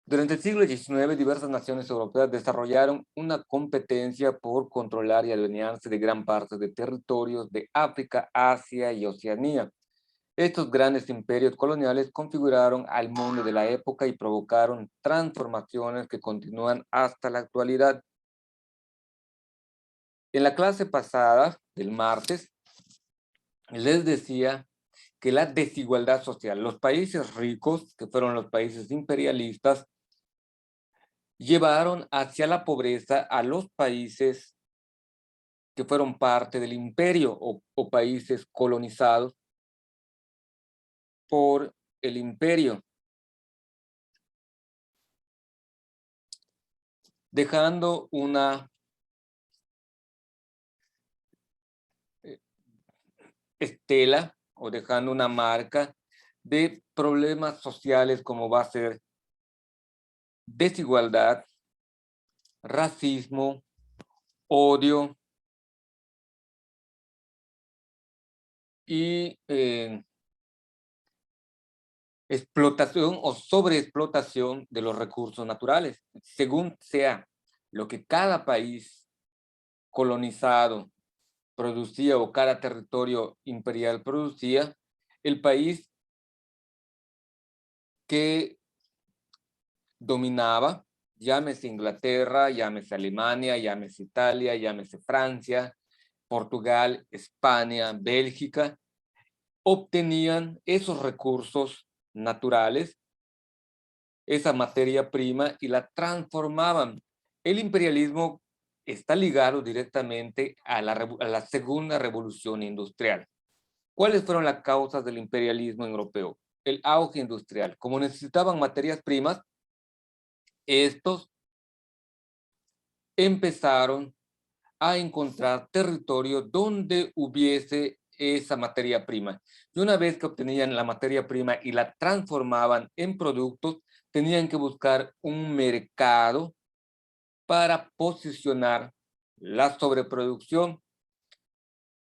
Durante el siglo XIX, diversas naciones europeas desarrollaron una competencia por controlar y adueñarse de gran parte de territorios de África, Asia y Oceanía. Estos grandes imperios coloniales configuraron al mundo de la época y provocaron transformaciones que continúan hasta la actualidad. En la clase pasada, del martes, les decía que la desigualdad social, los países ricos, que fueron los países imperialistas, llevaron hacia la pobreza a los países que fueron parte del imperio o países colonizados por el imperio, dejando una eh, estela o dejando una marca de problemas sociales como va a ser desigualdad, racismo, odio y explotación o sobreexplotación de los recursos naturales, según sea lo que cada país colonizado producía o cada territorio imperial producía, el país que dominaba, llámese Inglaterra, llámese Alemania, llámese Italia, llámese Francia, Portugal, España, Bélgica, obtenían esos recursos naturales, esa materia prima y la transformaban. El imperialismo está ligado directamente a la segunda revolución industrial. ¿Cuáles fueron las causas del imperialismo europeo? El auge industrial. Como necesitaban materias primas, estos empezaron a encontrar territorio donde hubiese esa materia prima. Y una vez que obtenían la materia prima y la transformaban en productos, tenían que buscar un mercado para posicionar la sobreproducción.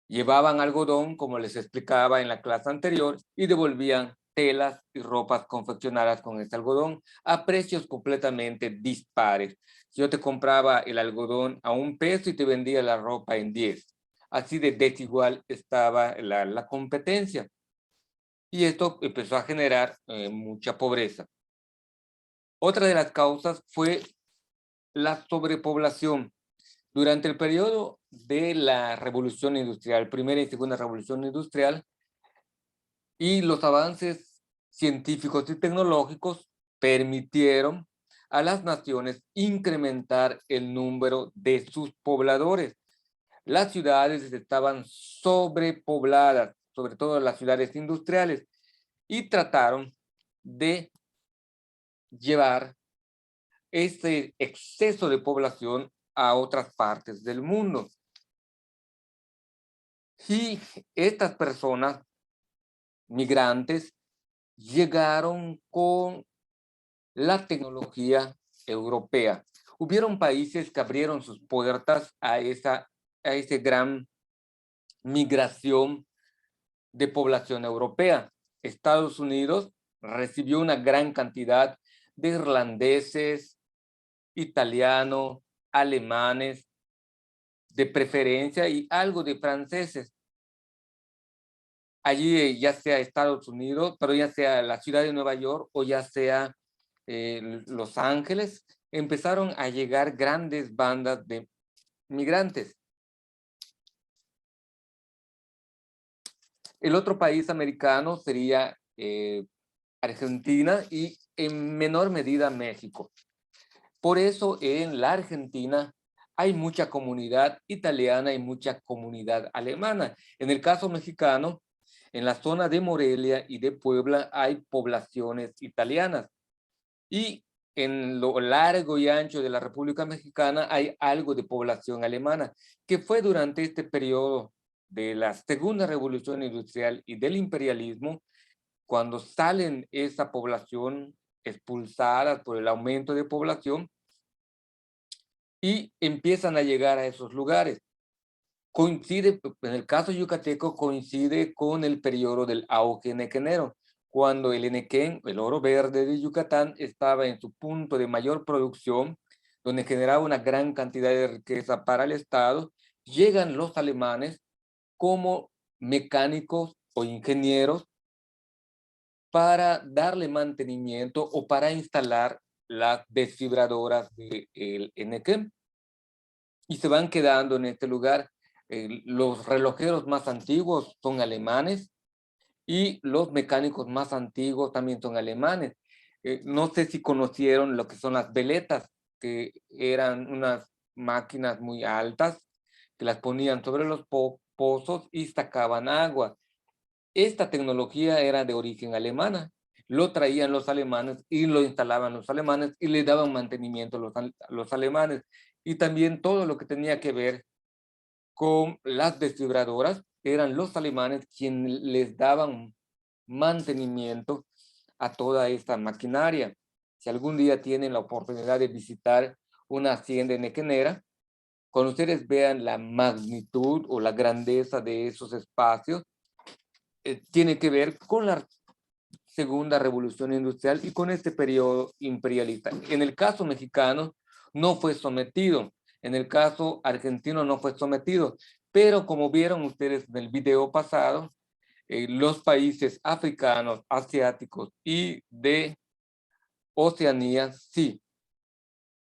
Llevaban algodón, como les explicaba en la clase anterior, y devolvían telas y ropas confeccionadas con este algodón a precios completamente dispares. Yo te compraba el algodón a $1 y te vendía la ropa en 10. Así de desigual estaba la competencia. Y esto empezó a generar mucha pobreza. Otra de las causas fue la sobrepoblación. Durante el periodo de la revolución industrial, primera y segunda revolución industrial, y los avances científicos y tecnológicos permitieron a las naciones incrementar el número de sus pobladores. Las ciudades estaban sobrepobladas, sobre todo las ciudades industriales, y trataron de llevar ese exceso de población a otras partes del mundo. Y estas personas migrantes llegaron con la tecnología europea. Hubieron países que abrieron sus puertas a esa gran migración de población europea. Estados Unidos recibió una gran cantidad de irlandeses, italianos, alemanes, de preferencia, y algo de franceses. Allí, ya sea Estados Unidos, pero ya sea la ciudad de Nueva York o ya sea Los Ángeles, empezaron a llegar grandes bandas de migrantes. El otro país americano sería Argentina y en menor medida México. Por eso en la Argentina hay mucha comunidad italiana y mucha comunidad alemana. En el caso mexicano, en la zona de Morelia y de Puebla hay poblaciones italianas. Y en lo largo y ancho de la República Mexicana hay algo de población alemana, que fue durante este periodo de la Segunda Revolución Industrial y del imperialismo, cuando salen esa población expulsada por el aumento de población y empiezan a llegar a esos lugares. Coincide, en el caso yucateco, coincide con el periodo del auge nequenero, cuando el enequén, el oro verde de Yucatán, estaba en su punto de mayor producción, donde generaba una gran cantidad de riqueza para el Estado, llegan los alemanes como mecánicos o ingenieros para darle mantenimiento o para instalar las desfibradoras del enequén. Y se van quedando en este lugar. Los relojeros más antiguos son alemanes y los mecánicos más antiguos también son alemanes. No sé si conocieron lo que son las veletas, que eran unas máquinas muy altas que las ponían sobre los pozos y sacaban agua. Esta tecnología era de origen alemana. Lo traían los alemanes y lo instalaban los alemanes y le daban mantenimiento a los alemanes. Y también todo lo que tenía que ver con las desfibradoras eran los alemanes quienes les daban mantenimiento a toda esta maquinaria. Si algún día tienen la oportunidad de visitar una hacienda enequenera, cuando ustedes vean la magnitud o la grandeza de esos espacios, tiene que ver con la segunda revolución industrial y con este periodo imperialista. En el caso mexicano no fue sometido, en el caso argentino no fue sometido, pero como vieron ustedes en el video pasado, los países africanos, asiáticos y de Oceanía, sí.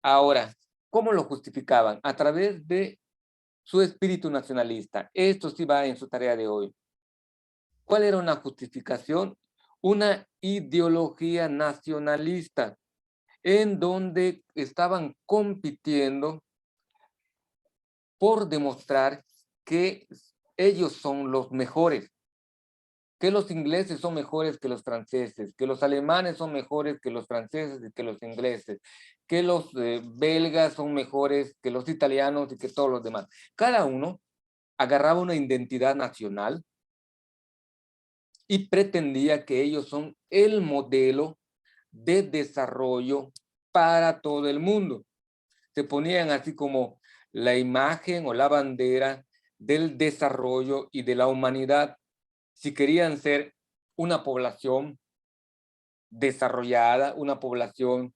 Ahora, ¿cómo lo justificaban? A través de su espíritu nacionalista. Esto sí va en su tarea de hoy. ¿Cuál era una justificación? Una ideología nacionalista en donde estaban compitiendo por demostrar que ellos son los mejores, que los ingleses son mejores que los franceses, que los alemanes son mejores que los franceses y que los ingleses, que los belgas son mejores que los italianos y que todos los demás. Cada uno agarraba una identidad nacional y pretendía que ellos son el modelo de desarrollo para todo el mundo. Se ponían así como la imagen o la bandera del desarrollo y de la humanidad. Si querían ser una población desarrollada, una población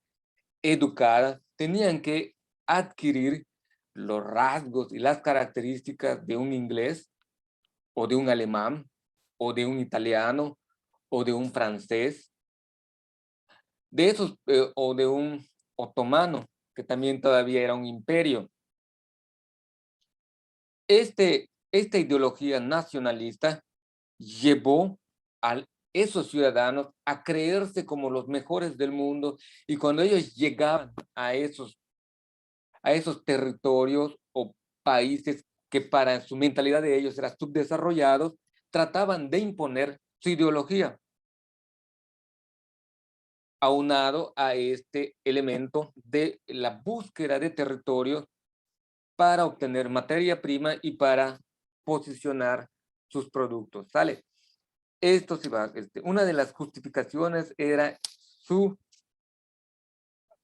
educada, tenían que adquirir los rasgos y las características de un inglés o de un alemán o de un italiano o de un francés, de esos o de un otomano, que también todavía era un imperio. Esta ideología nacionalista llevó a esos ciudadanos a creerse como los mejores del mundo y cuando ellos llegaban a esos territorios o países que para su mentalidad de ellos eran subdesarrollados, trataban de imponer su ideología, aunado a este elemento de la búsqueda de territorios para obtener materia prima y para posicionar sus productos. ¿Sale? Esto sí va, una de las justificaciones era su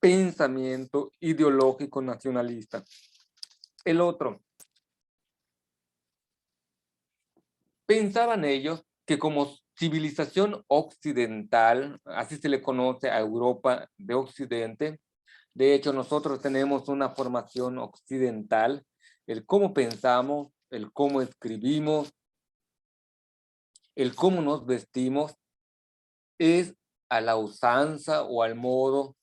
pensamiento ideológico nacionalista. El otro, pensaban ellos que como civilización occidental, así se le conoce a Europa de Occidente, de hecho nosotros tenemos una formación occidental, el cómo pensamos, el cómo escribimos, el cómo nos vestimos, es a la usanza o al modo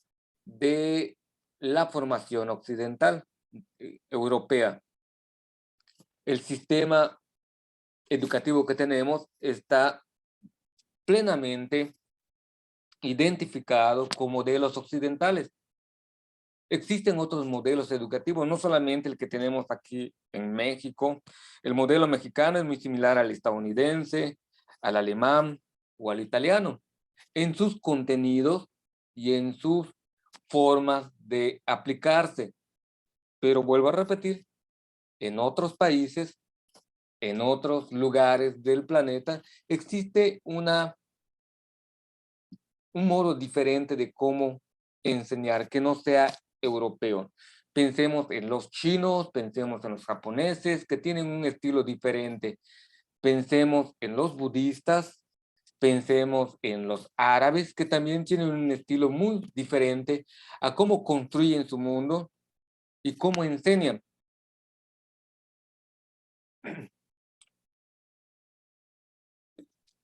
de la formación occidental europea. El sistema educativo que tenemos está plenamente identificado con modelos occidentales. Existen otros modelos educativos, no solamente el que tenemos aquí en México. El modelo mexicano es muy similar al estadounidense, al alemán o al italiano, en sus contenidos y en sus formas de aplicarse. Pero vuelvo a repetir, en otros países, en otros lugares del planeta, existe un modo diferente de cómo enseñar que no sea europeo. Pensemos en los chinos, pensemos en los japoneses, que tienen un estilo diferente. Pensemos en los budistas, Pensemos en los árabes, que también tienen un estilo muy diferente a cómo construyen su mundo y cómo enseñan.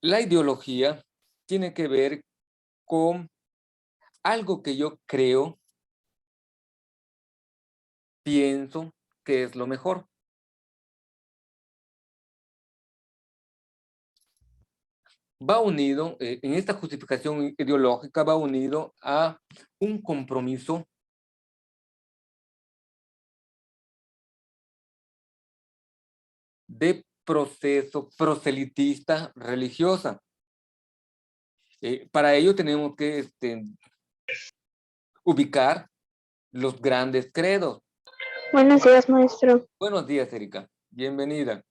La ideología tiene que ver con algo que yo creo, pienso que es lo mejor. Va unido, en esta justificación ideológica, va unido a un compromiso de proceso proselitista religiosa. Para ello tenemos que ubicar los grandes credos. Buenos días, maestro. Buenos días, Erika. Bienvenida.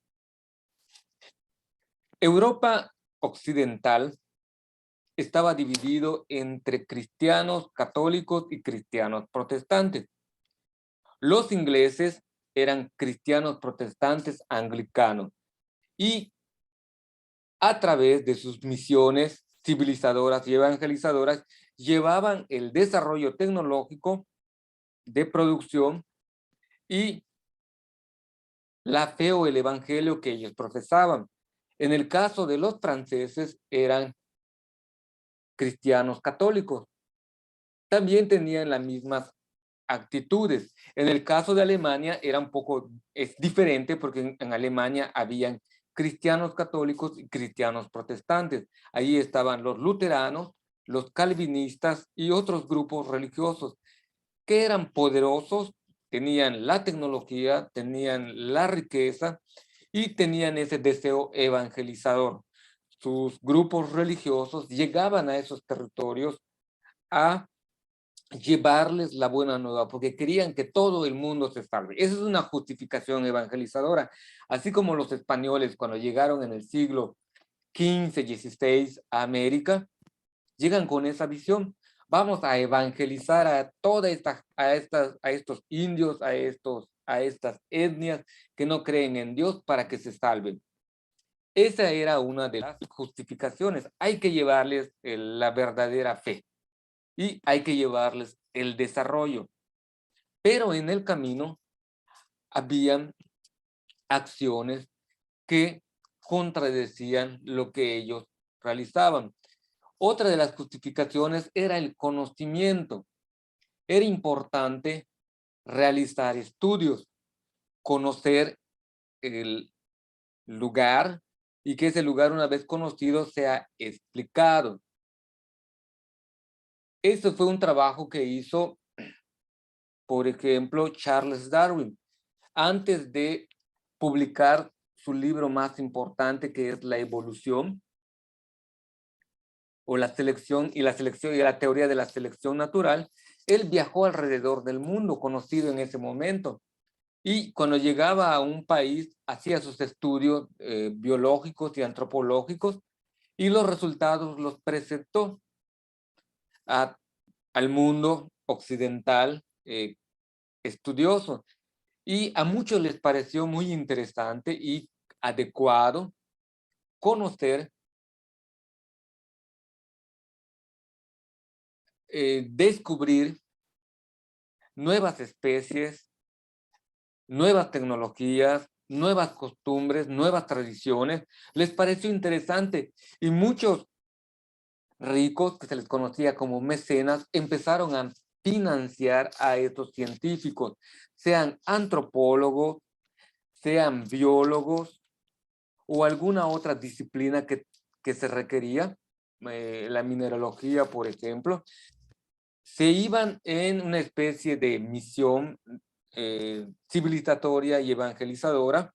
Europa occidental estaba dividido entre cristianos católicos y cristianos protestantes. Los ingleses eran cristianos protestantes anglicanos y a través de sus misiones civilizadoras y evangelizadoras llevaban el desarrollo tecnológico de producción y la fe o el evangelio que ellos profesaban. En el caso de los franceses eran cristianos católicos. También tenían las mismas actitudes. En el caso de Alemania era un poco, es diferente porque en Alemania habían cristianos católicos y cristianos protestantes. Ahí estaban los luteranos, los calvinistas y otros grupos religiosos que eran poderosos, tenían la tecnología, tenían la riqueza y tenían ese deseo evangelizador. Sus grupos religiosos llegaban a esos territorios a llevarles la buena nueva, porque querían que todo el mundo se salve. Esa es una justificación evangelizadora, así como los españoles cuando llegaron en el siglo XV, XVI a América, llegan con esa visión. Vamos a evangelizar a toda a estos indios, a estas etnias que no creen en Dios para que se salven. Esa era una de las justificaciones. Hay que llevarles la verdadera fe y hay que llevarles el desarrollo. Pero en el camino habían acciones que contradecían lo que ellos realizaban. Otra de las justificaciones era el conocimiento. Era importante realizar estudios, conocer el lugar y que ese lugar, una vez conocido, sea explicado. Eso fue un trabajo que hizo, por ejemplo, Charles Darwin, antes de publicar su libro más importante, que es La evolución, o la selección y la teoría de la selección natural. Él viajó alrededor del mundo, conocido en ese momento, y cuando llegaba a un país hacía sus estudios biológicos y antropológicos y los resultados los presentó al mundo occidental estudioso, y a muchos les pareció muy interesante y adecuado conocer, descubrir nuevas especies, nuevas tecnologías, nuevas costumbres, nuevas tradiciones. Les pareció interesante y muchos ricos, que se les conocía como mecenas, empezaron a financiar a estos científicos, sean antropólogos, sean biólogos o alguna otra disciplina que se requería, la mineralogía, por ejemplo. Se iban en una especie de misión civilizatoria y evangelizadora,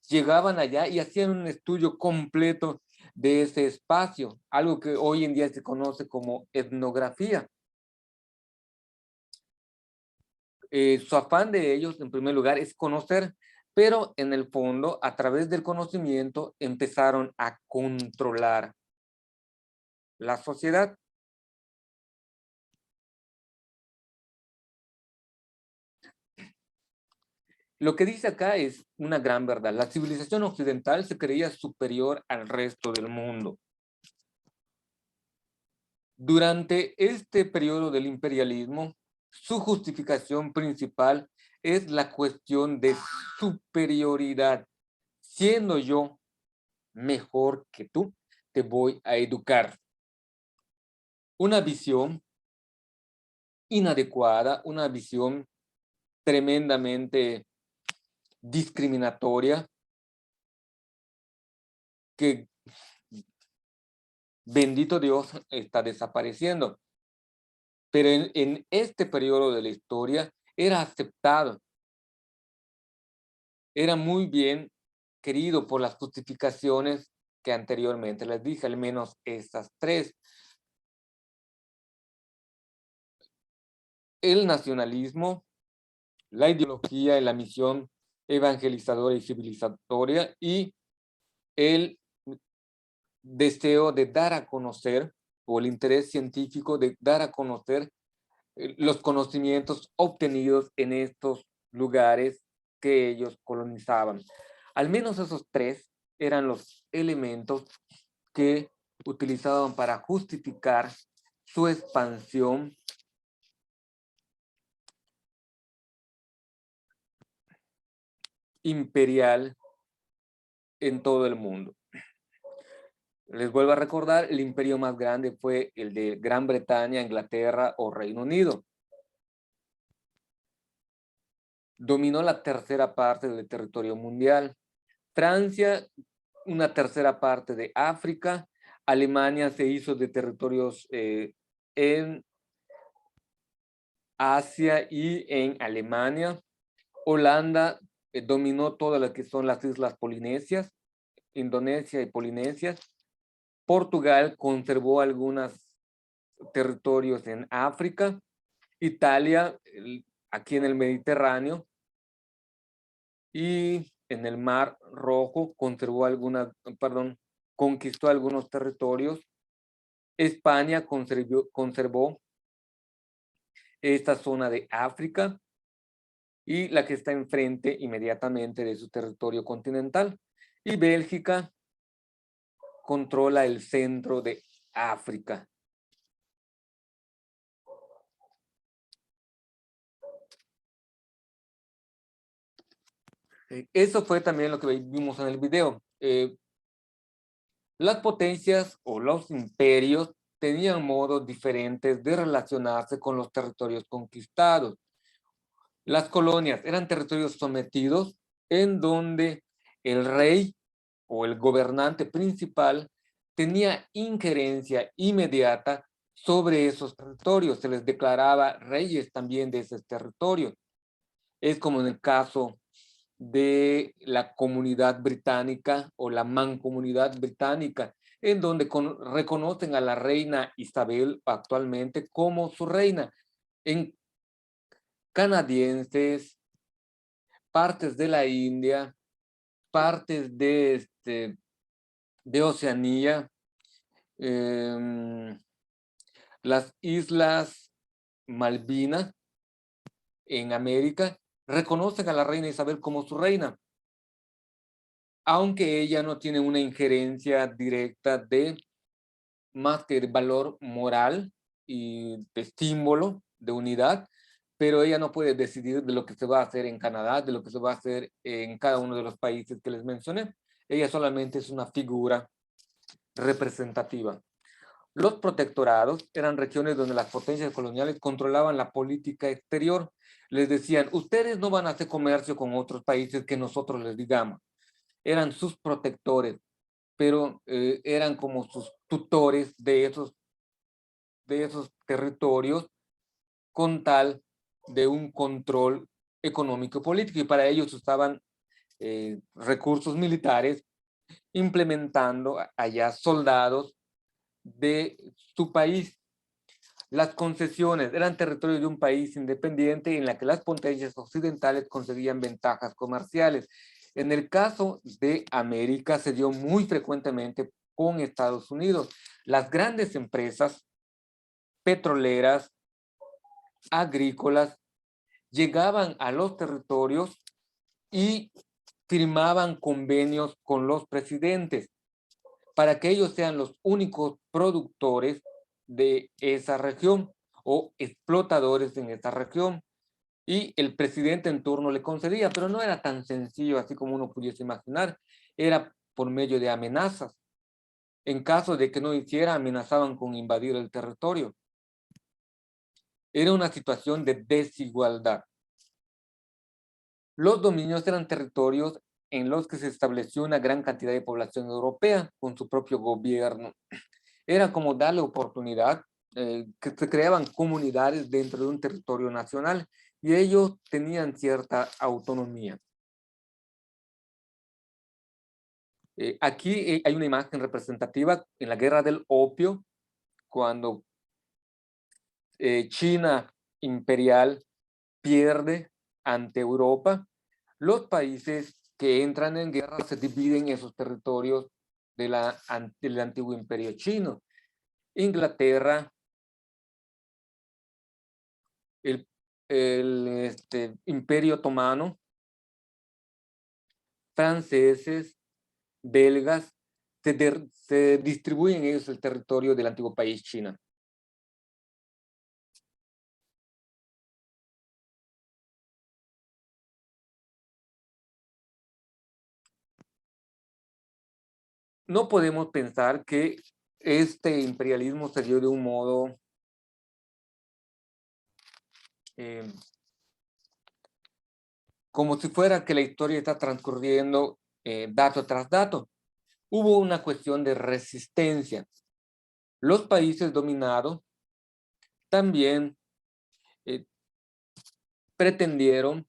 llegaban allá y hacían un estudio completo de ese espacio, algo que hoy en día se conoce como etnografía. Su afán de ellos, en primer lugar, es conocer, pero en el fondo, a través del conocimiento, empezaron a controlar la sociedad. Lo que dice acá es una gran verdad. La civilización occidental se creía superior al resto del mundo. Durante este periodo del imperialismo, su justificación principal es la cuestión de superioridad. Siendo yo mejor que tú, te voy a educar. Una visión inadecuada, una visión tremendamente discriminatoria que, bendito Dios, está desapareciendo. Pero en este periodo de la historia era aceptado, era muy bien querido por las justificaciones que anteriormente les dije, al menos estas tres. El nacionalismo, la ideología y la misión evangelizadora y civilizatoria y el deseo de dar a conocer o el interés científico de dar a conocer los conocimientos obtenidos en estos lugares que ellos colonizaban. Al menos esos tres eran los elementos que utilizaban para justificar su expansión imperial en todo el mundo. Les vuelvo a recordar, el imperio más grande fue el de Gran Bretaña, Inglaterra o Reino Unido. Dominó la tercera parte del territorio mundial. Francia, una tercera parte de África. Alemania se hizo de territorios en Asia y en Alemania. Holanda dominó todas las que son las islas polinesias, Indonesia y Polinesias. Portugal conservó algunos territorios en África. Italia, aquí en el Mediterráneo, y en el Mar Rojo conquistó algunos territorios. España conservó esta zona de África y la que está enfrente inmediatamente de su territorio continental. Y Bélgica controla el centro de África. Eso fue también lo que vimos en el video. Las potencias o los imperios tenían modos diferentes de relacionarse con los territorios conquistados. Las colonias eran territorios sometidos en donde el rey o el gobernante principal tenía injerencia inmediata sobre esos territorios. Se les declaraba reyes también de esos territorios. Es como en el caso de la comunidad británica o la mancomunidad británica, en donde reconocen a la reina Isabel actualmente como su reina. En canadienses, partes de la India, partes de Oceanía, las Islas Malvinas en América, reconocen a la reina Isabel como su reina, aunque ella no tiene una injerencia directa de más que de valor moral y de símbolo de unidad, pero ella no puede decidir de lo que se va a hacer en Canadá, de lo que se va a hacer en cada uno de los países que les mencioné. Ella solamente es una figura representativa. Los protectorados eran regiones donde las potencias coloniales controlaban la política exterior. Les decían, ustedes no van a hacer comercio con otros países que nosotros les digamos. Eran sus protectores, pero eran como sus tutores de esos territorios con tal de un control económico y político. Y para ellos usaban recursos militares, implementando allá soldados de su país. Las concesiones eran territorios de un país independiente en la que las potencias occidentales conseguían ventajas comerciales. En el caso de América se dio muy frecuentemente con Estados Unidos. Las grandes empresas petroleras, agrícolas, llegaban a los territorios y firmaban convenios con los presidentes para que ellos sean los únicos productores de esa región o explotadores en esa región. Y el presidente en turno le concedía, pero no era tan sencillo así como uno pudiese imaginar. Era por medio de amenazas. En caso de que no hiciera, amenazaban con invadir el territorio. Era una situación de desigualdad. Los dominios eran territorios en los que se estableció una gran cantidad de población europea con su propio gobierno. Era como darle oportunidad, que se creaban comunidades dentro de un territorio nacional y ellos tenían cierta autonomía. Aquí hay una imagen representativa en la guerra del opio, cuando China imperial pierde ante Europa. Los países que entran en guerra se dividen en esos territorios del antiguo imperio chino. Inglaterra, el imperio otomano, franceses, belgas, se distribuyen ellos el territorio del antiguo país China. No podemos pensar que este imperialismo se dio de un modo como si fuera que la historia está transcurriendo dato tras dato. Hubo una cuestión de resistencia. Los países dominados también pretendieron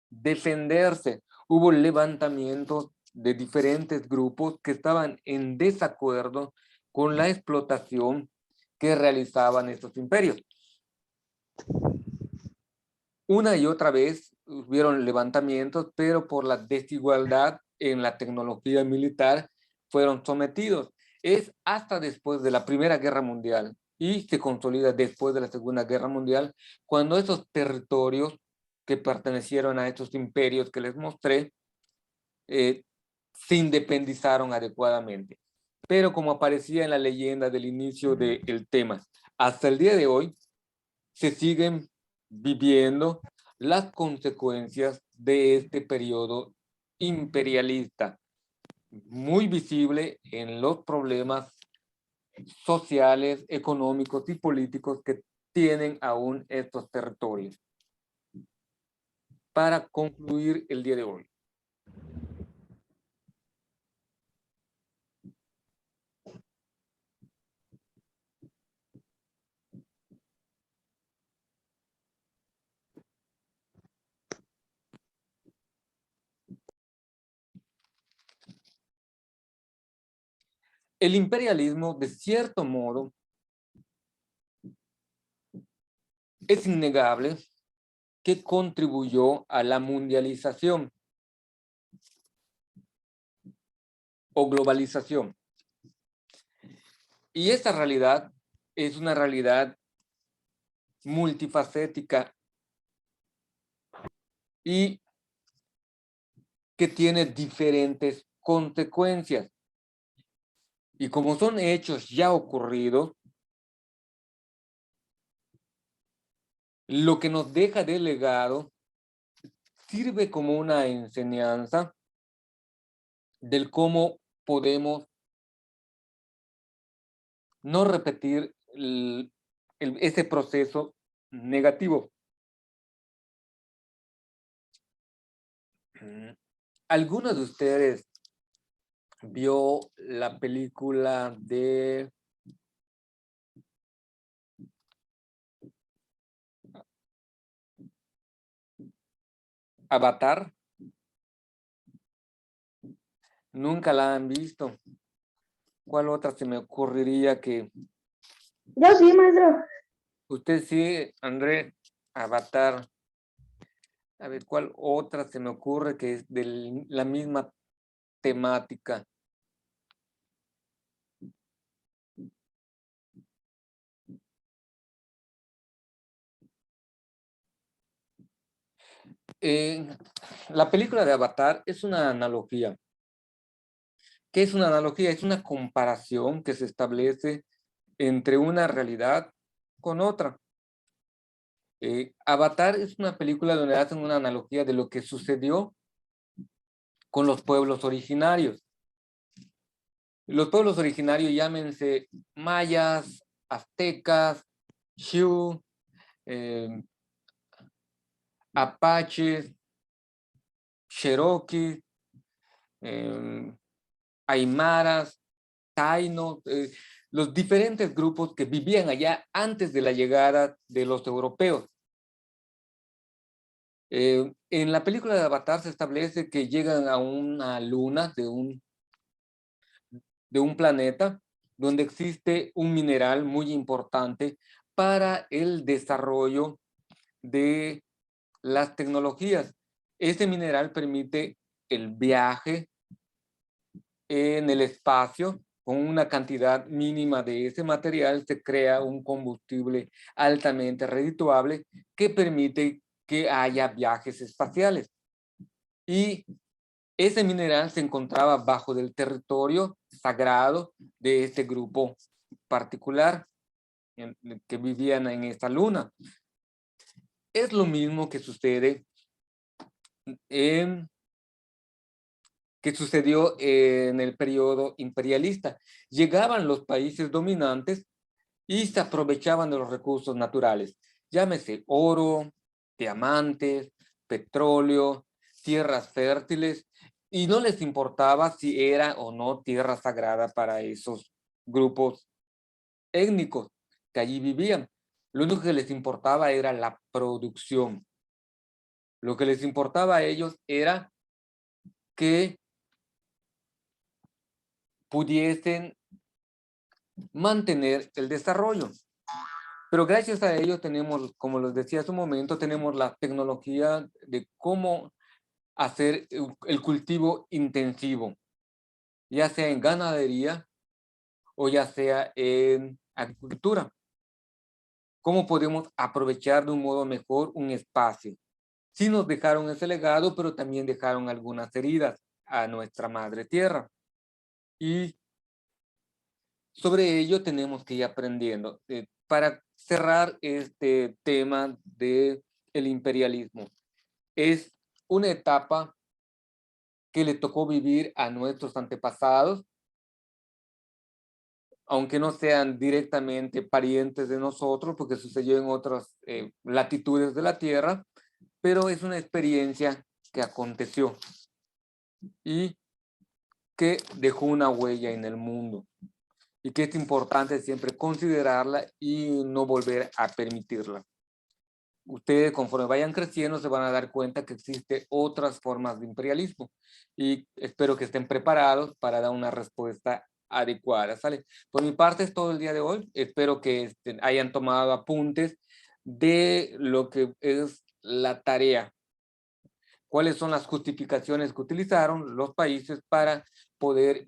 defenderse. Hubo levantamientos de diferentes grupos que estaban en desacuerdo con la explotación que realizaban estos imperios. Una y otra vez hubieron levantamientos, pero por la desigualdad en la tecnología militar fueron sometidos. Es hasta después de la Primera Guerra Mundial y se consolida después de la Segunda Guerra Mundial, cuando esos territorios que pertenecieron a estos imperios que les mostré, se independizaron adecuadamente. Pero como aparecía en la leyenda del inicio del tema, hasta el día de hoy se siguen viviendo las consecuencias de este periodo imperialista, muy visible en los problemas sociales, económicos y políticos que tienen aún estos territorios. Para concluir el día de hoy, el imperialismo, de cierto modo, es innegable que contribuyó a la mundialización o globalización. Y esta realidad es una realidad multifacética y que tiene diferentes consecuencias. Y como son hechos ya ocurridos, lo que nos deja de legado sirve como una enseñanza del cómo podemos no repetir ese proceso negativo. ¿Alguno de ustedes vio la película de Avatar? Nunca la han visto. ¿Cuál otra se me ocurriría que... Yo sí, maestro. Usted sí, André, Avatar. A ver, ¿cuál otra se me ocurre que es de la misma temática? La película de Avatar es una analogía. ¿Qué es una analogía? Es una comparación que se establece entre una realidad con otra. Avatar es una película donde hacen una analogía de lo que sucedió con los pueblos originarios. Los pueblos originarios, llámense mayas, aztecas, xiu, apaches, cherokees, aymaras, taínos, los diferentes grupos que vivían allá antes de la llegada de los europeos. En la película de Avatar se establece que llegan a una luna de un planeta donde existe un mineral muy importante para el desarrollo de las tecnologías. Este mineral permite el viaje en el espacio. Con una cantidad mínima de ese material se crea un combustible altamente redituable que permite que haya viajes espaciales. Y ese mineral se encontraba bajo del territorio sagrado de este grupo particular que vivían en esta luna. Es lo mismo que sucede que sucedió en el periodo imperialista. Llegaban los países dominantes y se aprovechaban de los recursos naturales, llámese oro, diamantes, petróleo, tierras fértiles, y no les importaba si era o no tierra sagrada para esos grupos étnicos que allí vivían. Lo único que les importaba era la producción. Lo que les importaba a ellos era que pudiesen mantener el desarrollo. Pero gracias a ello tenemos, como les decía hace un momento, tenemos la tecnología de cómo hacer el cultivo intensivo, ya sea en ganadería o ya sea en agricultura. ¿Cómo podemos aprovechar de un modo mejor un espacio? Sí nos dejaron ese legado, pero también dejaron algunas heridas a nuestra madre tierra. Y sobre ello tenemos que ir aprendiendo. Para cerrar este tema del imperialismo, es una etapa que le tocó vivir a nuestros antepasados, aunque no sean directamente parientes de nosotros, porque sucedió en otras latitudes de la Tierra, pero es una experiencia que aconteció y que dejó una huella en el mundo, y que es importante siempre considerarla y no volver a permitirla. Ustedes, conforme vayan creciendo, se van a dar cuenta que existen otras formas de imperialismo, y espero que estén preparados para dar una respuesta adecuada, ¿sale? Por mi parte es todo el día de hoy. Espero que hayan tomado apuntes de lo que es la tarea. ¿Cuáles son las justificaciones que utilizaron los países para poder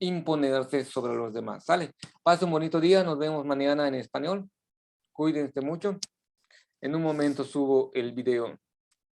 imponerse sobre los demás? ¿Sale? Pase un bonito día. Nos vemos mañana en español. Cuídense mucho. En un momento subo el video.